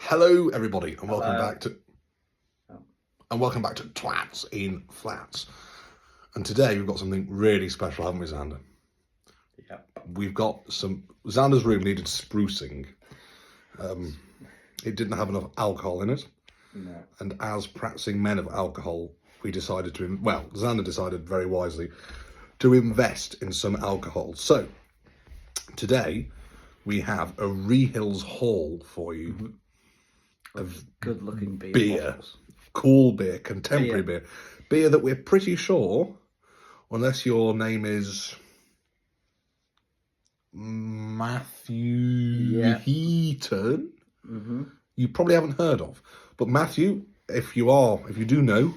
Hello, everybody, and welcome Hello. back to Twats in Flats. And today we've got something really special, haven't we, Xander? Yep. We've got Xander's room needed sprucing. It didn't have enough alcohol in it, No. and as practicing men of alcohol, we decided to. Xander decided very wisely to invest in some alcohol. So today we have a Rehills haul for you. Of Good-looking beer, bottles. cool beer, contemporary beer that we're pretty sure, unless your name is Matthew Heaton, you probably haven't heard of. But Matthew, if you do know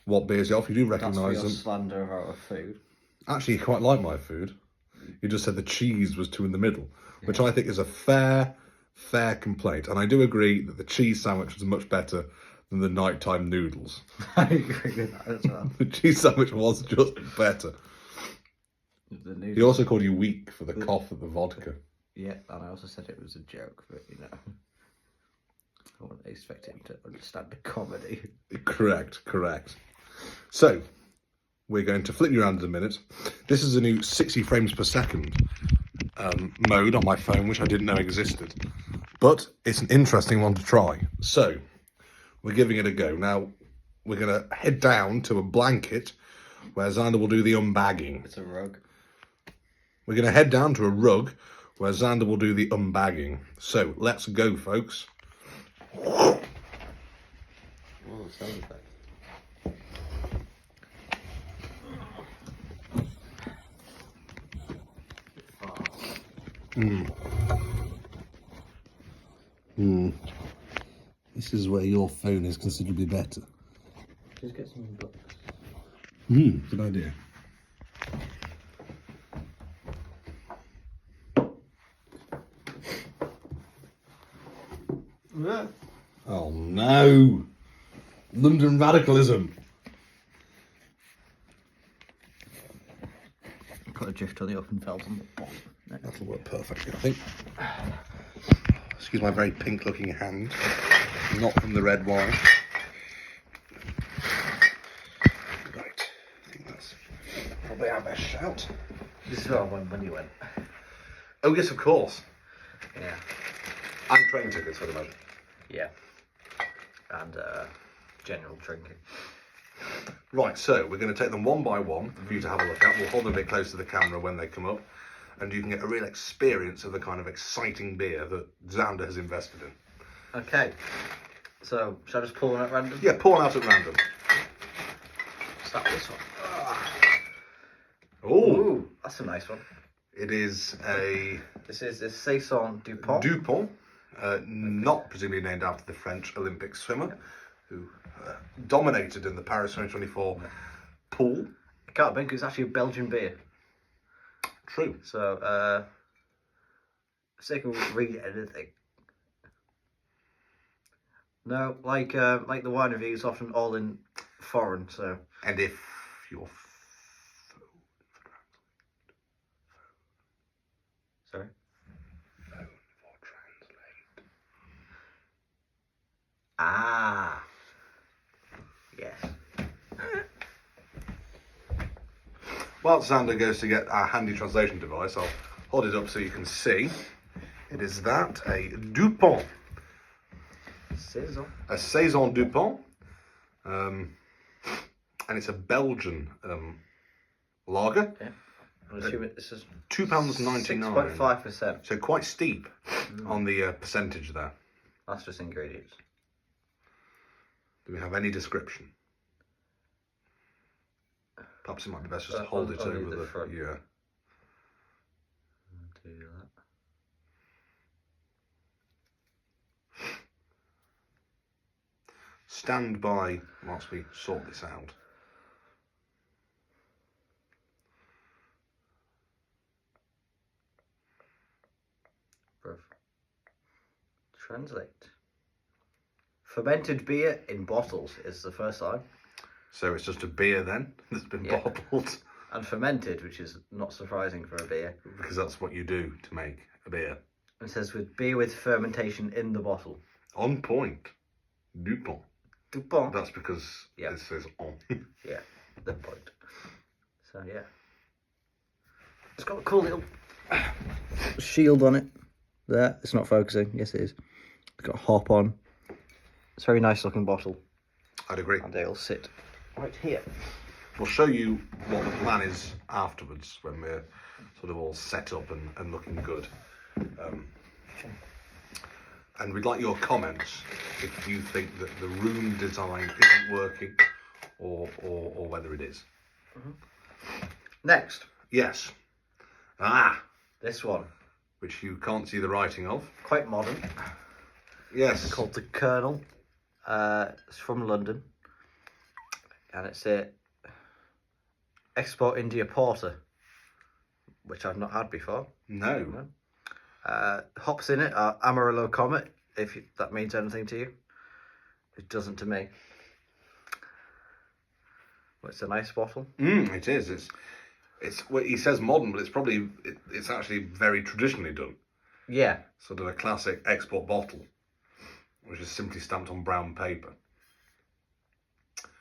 what beers you are, if you do recognise them, slander of our food. Actually, you quite like my food. You just said the cheese was too in the middle, which I think is a fair complaint. And I do agree that the cheese sandwich was much better than the nighttime noodles. I agree with that as well. The cheese sandwich was just better. He also called you weak for the cough at the vodka. Yeah, and I also said it was a joke, but I wouldn't expect him to understand the comedy. Correct. So, we're going to flip you around in a minute. This is a new 60 frames per second mode on my phone, which I didn't know existed. But it's an interesting one to try. So, we're giving it a go. Now, we're going to head down to a blanket where Xander will do the unbagging. It's a rug. We're going to head down to a rug where Xander will do the unbagging. So, let's go, folks. Oh, sound effect. This is where your phone is considerably better. Just get some books. Good idea. Yeah. Oh no! London radicalism. Put a drift on the open felt on the bottom. That'll work perfectly, I think. Excuse my very pink-looking hand. Not from the red wine. Right. I think that's probably our best shout. This is where I went when you went. Oh yes, of course. Yeah. And train tickets, I'd imagine. Yeah. And general drinking. Right, so we're going to take them one by one for you to have a look at. We'll hold them a bit close to the camera when they come up, and you can get a real experience of the kind of exciting beer that Xander has invested in. Okay. So, shall I just pull one at random? Yeah, pour one out at random. Start this one. Oh, That's a nice one. it is a This is a Saison Dupont. Dupont, not presumably named after the French Olympic swimmer who dominated in the Paris 2024 pool. It can't be, because it's actually a Belgian beer. True. So, so you can read anything. No, like the wine reviews, often all in foreign. So, And if your sorry. phone for translate. Ah, yes. While Xander goes to get our handy translation device, I'll hold it up so you can see. It is that, a Dupont. Saison. A Saison Dupont. And it's a Belgian lager. Yeah. I'm assuming this is £2.99. 6.5%. So quite steep on the percentage there. That's just ingredients. Do we have any description? Perhaps it might be best just to hold it only over the front. Yeah. Do that. Stand by whilst we sort this out. Translate. Fermented beer in bottles is the first line. So it's just a beer then that's been bottled. And fermented, which is not surprising for a beer. Because that's what you do to make a beer. It says with beer with fermentation in the bottle. On point. Dupont. Dupont. That's because Yeah. it says on. Yeah, the point. So yeah. It's got a cool little shield on it. There, it's not focusing. Yes, it is. It's got a hop on. It's a very nice looking bottle. I'd agree. And it'll sit right here. We'll show you what the plan is afterwards when we're sort of all set up and looking good. And we'd like your comments if you think that the room design isn't working or whether it is. Next. Yes. This one. Which you can't see the writing of. Quite modern. Yes. It's called the Colonel. It's from London. And it's a Export India Porter, which I've not had before. No. Hops in it are Amarillo Comet, if that means anything to you. It doesn't to me. Well, it's a nice bottle. It is. It's well, he says modern, but it's actually very traditionally done. Yeah. Sort of a classic export bottle, which is simply stamped on brown paper.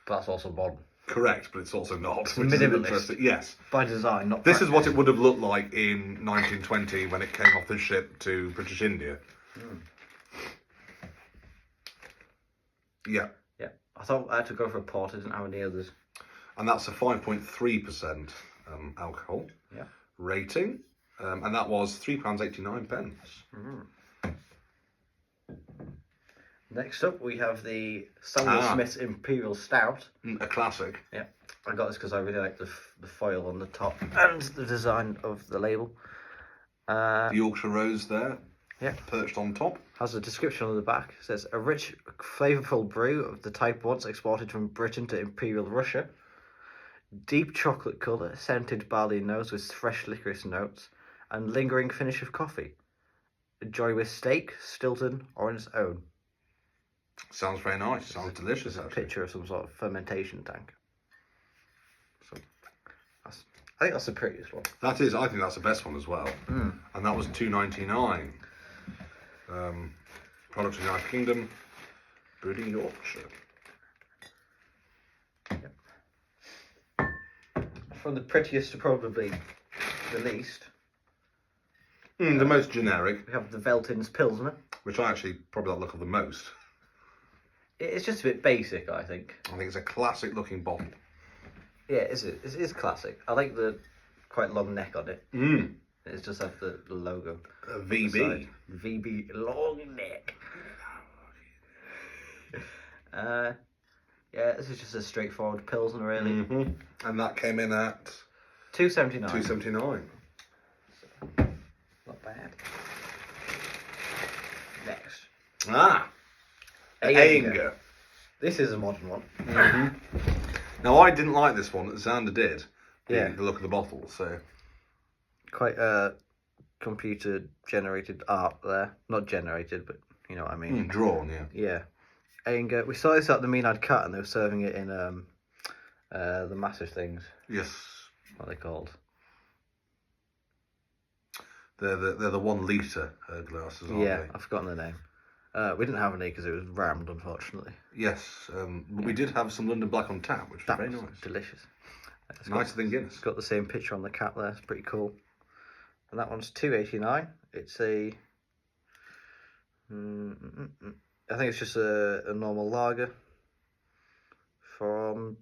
But that's also modern. Correct, but it's also not. It's which is minimalist. interesting. Yes. By design, not This is what it would have looked like in 1920 when it came off the ship to British India. Yeah. Yeah. I thought I had to go for a porter, didn't have any others. And that's a 5.3% alcohol rating. And that was £3.89. Next up, we have the Samuel Smith's Imperial Stout. A classic. Yeah, I got this because I really like the foil on the top and the design of the label. The Yorkshire Rose there, yeah, perched on top. Has a description on the back. It says, a rich, flavourful brew of the type once exported from Britain to Imperial Russia. Deep chocolate colour, scented barley nose with fresh licorice notes, and lingering finish of coffee. Enjoy with steak, Stilton, or on its own. Sounds very nice. Sounds delicious, There's a actually. picture of some sort of fermentation tank. So, I think that's the prettiest one. That is, I think that's the best one as well. And that was £2.99. Product of the United Kingdom, brewed in Yorkshire. Yep. From the prettiest to probably the least. The most generic, We have the Veltins Pilsner. which I actually probably like the look of the most. It's just a bit basic, I think. I think it's a classic looking bottle. Yeah, it is classic. I like the quite long neck on it. It's just like the logo. A VB. VB, long neck. Yeah, this is just a straightforward Pilsner, really. And that came in at $2.79. £2.79. Not bad. Next. Ayinger. This is a modern one. Now, I didn't like this one. Xander did. Yeah. The look of the bottle, so... Quite computer generated art there. Not generated, but you know what I mean. Drawn, yeah. Yeah. Ayinger. We saw this at the Mean-Eyed Cat, and they were serving it in the massive things. Yes. What are they called? They're the 1 litre glasses, aren't they? I've forgotten the name. We didn't have any because it was rammed, unfortunately. Yes, but we did have some London Black on tap, which was very nice. Delicious. Nicer than Guinness. It's got the same picture on the cap there. It's pretty cool. And that one's $2.89. It's a... I think it's just a normal lager from...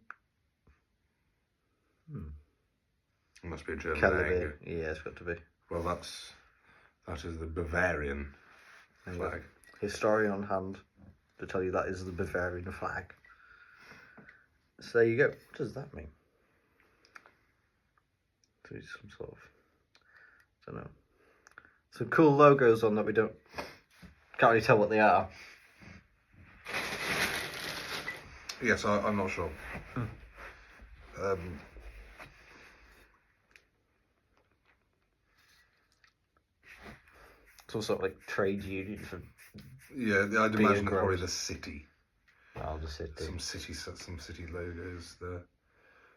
It must be a German Caliber. Ayinger. Yeah, it's got to be. Well, that is the Bavarian flag. Historian on hand to tell you that is the Bavarian flag. So there you go. What does that mean? So it's some sort of, I don't know. Some cool logos on that we can't really tell what they are. Yes, I'm not sure. It's also like trade union for Yeah, I'd Beer imagine it's probably growers. the city. the city. Some city logos there.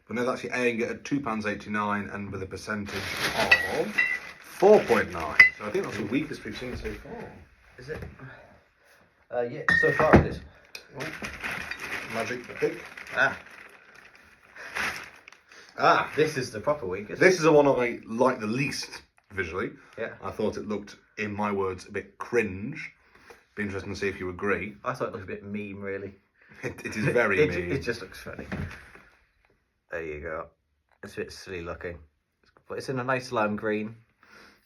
But no, that's the Ayinger at £2.89 and with a percentage of 4.9. So I think that's the weakest we've seen so far. Is it? Yeah, so far it is. Oh, magic pick. Ah, this is the proper weakest. This is the one I like the least visually. Yeah. I thought it looked, in my words, a bit cringe. Be interesting to see if you agree. I thought it looked a bit meme, really. It is very mean. It just looks funny. There you go. It's a bit silly looking. But it's in a nice lime green.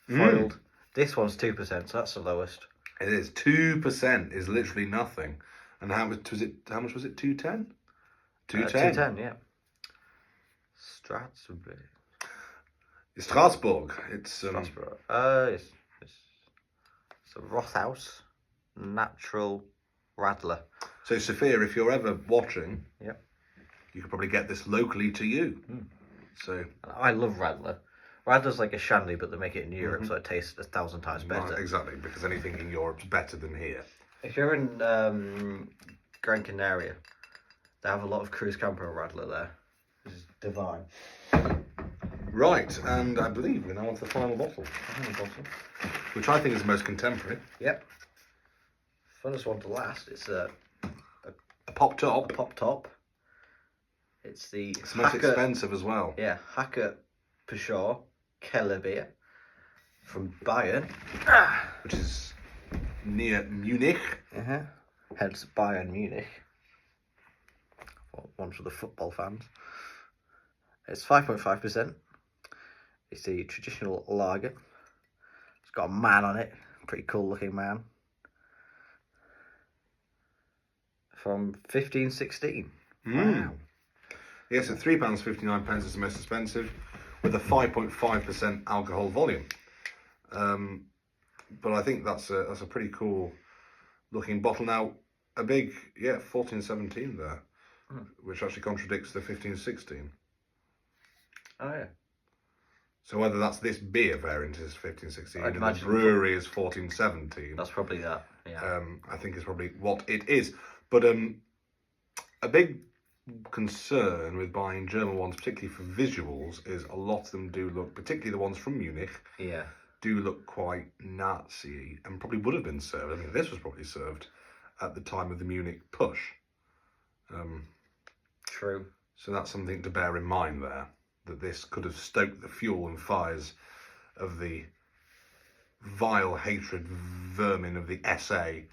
Foiled. This one's 2%, so that's the lowest. It is. 2% is literally nothing. And how much was it? 210? 210. 210, yeah. Strasbourg. Strasbourg. It's Strasbourg. It's a Rothaus Natural Radler. So Sophia, if you're ever watching, Yep. you could probably get this locally to you. So I love Radler. Radler's like a shandy, but they make it in Europe, so it tastes 1,000 times better. Right, exactly, because anything in Europe's better than here. If you're in Gran Canaria, they have a lot of cruise camper Radler there. This is divine. Right, and I believe we're now on to the final bottle, which I think is the most contemporary. Yep. Funnest one to last. It's a Pop top. pop top. It's the It's most expensive as well. Yeah, Hacker Peugeot Keller beer from Bayern. Which is near Munich. Hence Bayern Munich. One for the football fans. It's 5.5%. It's the traditional lager. It's got a man on it. Pretty cool looking man. From 1516. Wow. Yes, at £3.59 is the most expensive, with a 5.5% alcohol volume. But I think that's a pretty cool looking bottle. Now, a big 1417 there, which actually contradicts the 1516. Oh yeah. So whether that's this beer variant is 1516 I'd and the imagine brewery is 1417. That's probably that. Yeah. I think is probably what it is. But a big concern with buying German ones, particularly for visuals, is a lot of them do look, particularly the ones from Munich, Yeah. do look quite Nazi and probably would have been served. I mean, this was probably served at the time of the Munich push. True. So that's something to bear in mind there, that this could have stoked the fuel and fires of the vile hatred vermin of the SA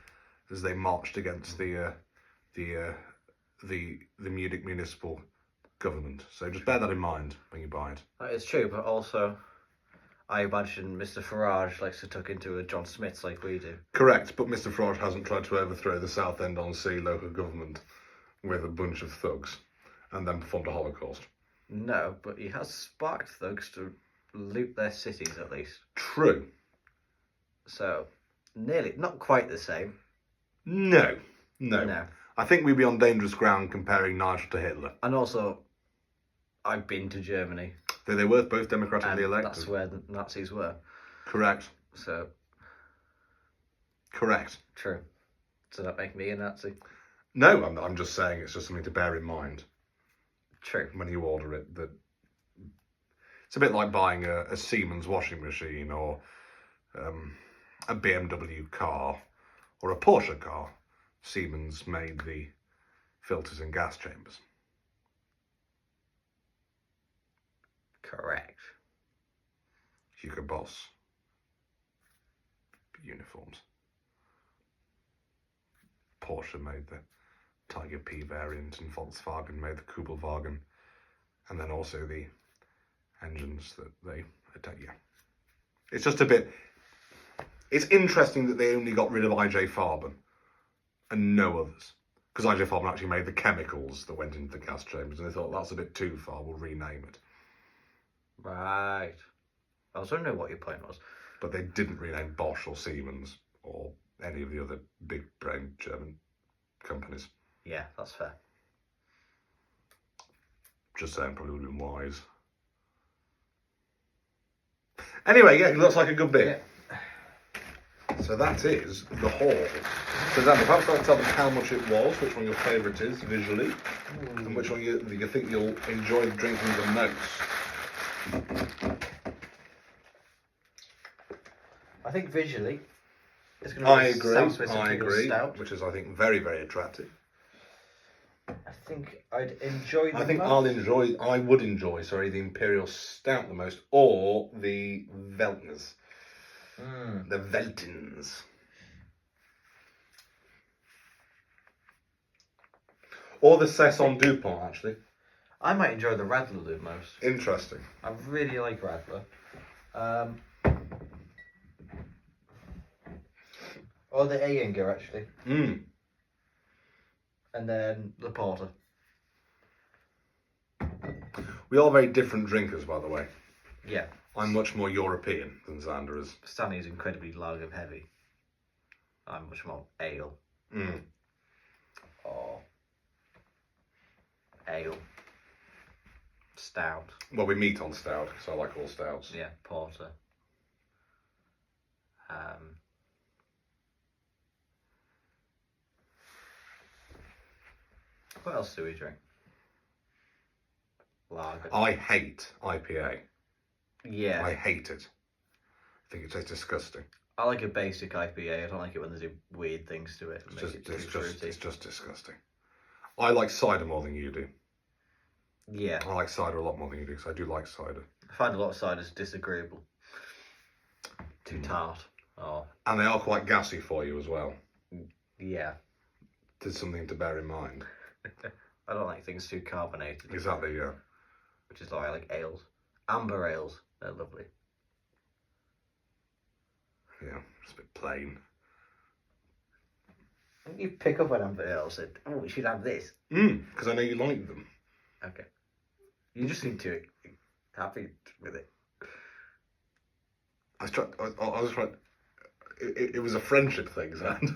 as they marched against the Munich municipal government. So just bear that in mind when you buy it. It's true, but also I imagine Mr. Farage likes to tuck into a John Smith's like we do. Correct, but Mr. Farage hasn't tried to overthrow the Southend-on-Sea local government with a bunch of thugs and then performed a Holocaust. No, but he has sparked thugs to loot their cities at least. True. So, nearly, not quite the same. No. No. I think we'd be on dangerous ground comparing Nigel to Hitler. And also, I've been to Germany. They were both democratically and elected. that's where the Nazis were. Correct. So. Correct. True. Does that make me a Nazi? No, I'm just saying it's just something to bear in mind. True. When you order it, that it's a bit like buying a Siemens washing machine or a BMW car or a Porsche car. Siemens made the filters and gas chambers. Correct. Hugo Boss uniforms. Porsche made the Tiger P variant and Volkswagen made the Kubelwagen, and then also the engines that they attack. Yeah, it's just a bit. It's interesting that they only got rid of IJ Farben and no others, because IJ Farben actually made the chemicals that went into the gas chambers, and they thought that's a bit too far. We'll rename it. Right. I was wondering what your point was. But they didn't rename Bosch or Siemens or any of the other big brain German companies. Yeah, that's fair. Just saying, probably would have been wise. Anyway, yeah, it looks like a good beer. Yeah. So that is the haul. So Dan, perhaps I'll tell them how much it was, which one your favourite is visually, and which one you think you'll enjoy drinking the most. I think visually, It's going to I be a agree. South-West I Imperial agree. Stout. Which is, I think, very, very attractive. I think I'd enjoy the I think most. I would enjoy, the Imperial Stout the most, or the Veltners. The Veltins. Or the Saison Dupont, actually. I might enjoy the Radler the most. Interesting. I really like Radler. Or the Ayinger, actually. And then the Porter. We are very different drinkers, by the way. Yeah. I'm much more European than Xander is. Stanley is incredibly lager heavy. I'm much more ale. Or ale. Stout. Well, we meet on stout, because I like all stouts. Yeah, porter. What else do we drink? Lager. I hate IPA. Yeah. I hate it. I think it tastes disgusting. I like a basic IPA. I don't like it when they do weird things to it. It's just disgusting. I like cider more than you do. Yeah. I like cider a lot more than you do, because I do like cider. I find a lot of ciders disagreeable. Too tart. Oh. And they are quite gassy for you as well. Yeah. There's something to bear in mind. I don't like things too carbonated. Exactly, yeah. Which is why I like ales. Amber ales. They're lovely. Yeah, it's a bit plain. You pick up an amber ale and said, oh, we should have this. Because I know you like them. Okay. You just seem to be happy with it. I was trying. It was a friendship thing, Zand.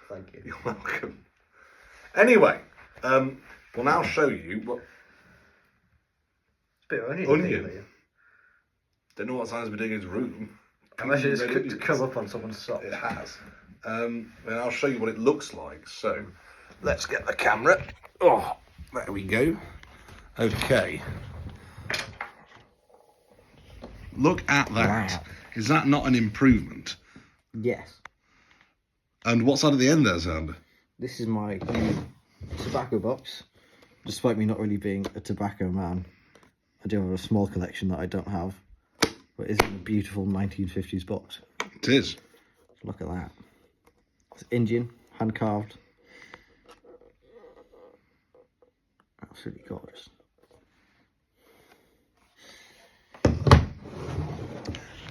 Thank you. You're welcome. Anyway, we'll now show you what. It's a bit of onion. Onion. Don't know what Zand's been doing in his room. I imagine it's come up on someone's sock. It has. And I'll show you what it looks like. So, let's get the camera. Oh, there we go. Okay. Look at that. Wow. Is that not an improvement? Yes. And what's that at the end there, Xander? This is my new tobacco box. Despite me not really being a tobacco man, I do have a small collection that I don't have. But it's a beautiful 1950s box. It is. Look at that. It's Indian, hand carved. Absolutely gorgeous.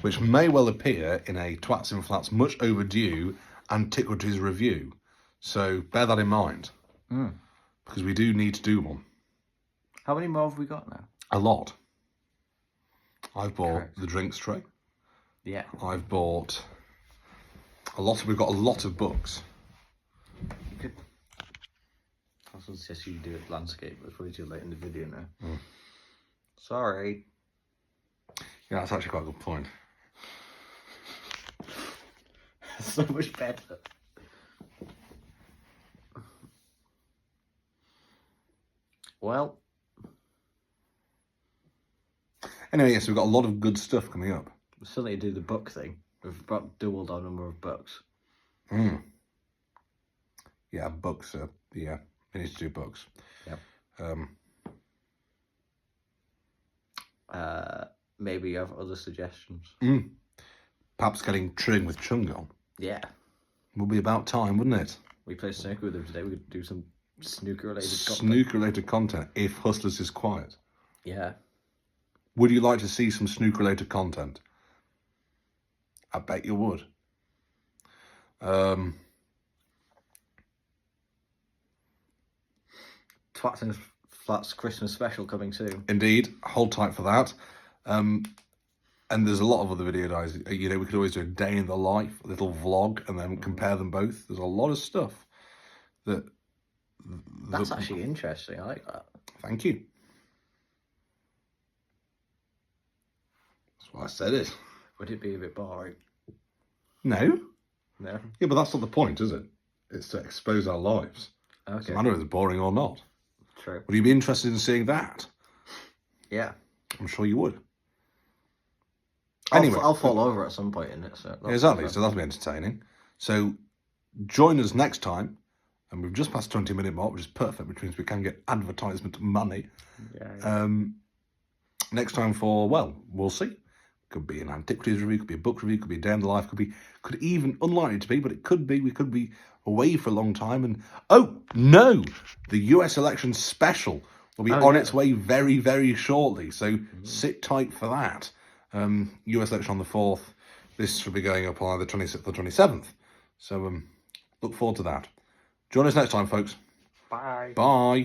Which may well appear in a Twats in Flats much overdue antiquities review. So bear that in mind. Because we do need to do one. How many more have we got now? A lot. I've bought the drinks tray. Yeah. I've bought a lot. We've got a lot of books. I was going to suggest you do a landscape, but it's probably too late in the video now. Sorry. Yeah, that's actually quite a good point. So much better. Well. Anyway, yes, we've got a lot of good stuff coming up. We still need to do the book thing. We've got doubled our number of books. Yeah, books. Yeah, we need to do books. Yep. Maybe you have other suggestions. Perhaps getting Tring with Chung on. Yeah. Would be about time, wouldn't it? We played snooker with him today. We could do some snooker-related content. Snooker-related content, if Hustlers is quiet. Yeah. Would you like to see some snooker-related content? I bet you would. Twats and Flats Christmas special coming soon. Indeed. Hold tight for that. And there's a lot of other video guys. You know, we could always do a day in the life, a little vlog, and then compare them both. There's a lot of stuff That's actually interesting. I like that. Thank you. That's what I said it. Would it be a bit boring? No. No? Yeah, but that's not the point, is it? It's to expose our lives. Okay. Doesn't matter if it's boring or not. True. Would you be interested in seeing that? Yeah. I'm sure you would. Anyway, I'll fall over at some point in it. So exactly. So that'll be entertaining. So join us next time. And we've just passed 20-minute mark, which is perfect, which means we can get advertisement money. Yeah. Next time for, well, we'll see. Could be an antiquities review, could be a book review, could be a day in the life, could even, unlikely to be, but it could be, we could be away for a long time. And, oh, no, the US election special will be on its way very, very shortly. So sit tight for that. US election on the 4th. This should be going up on either 26th or 27th. So look forward to that. Join us next time, folks. Bye. Bye.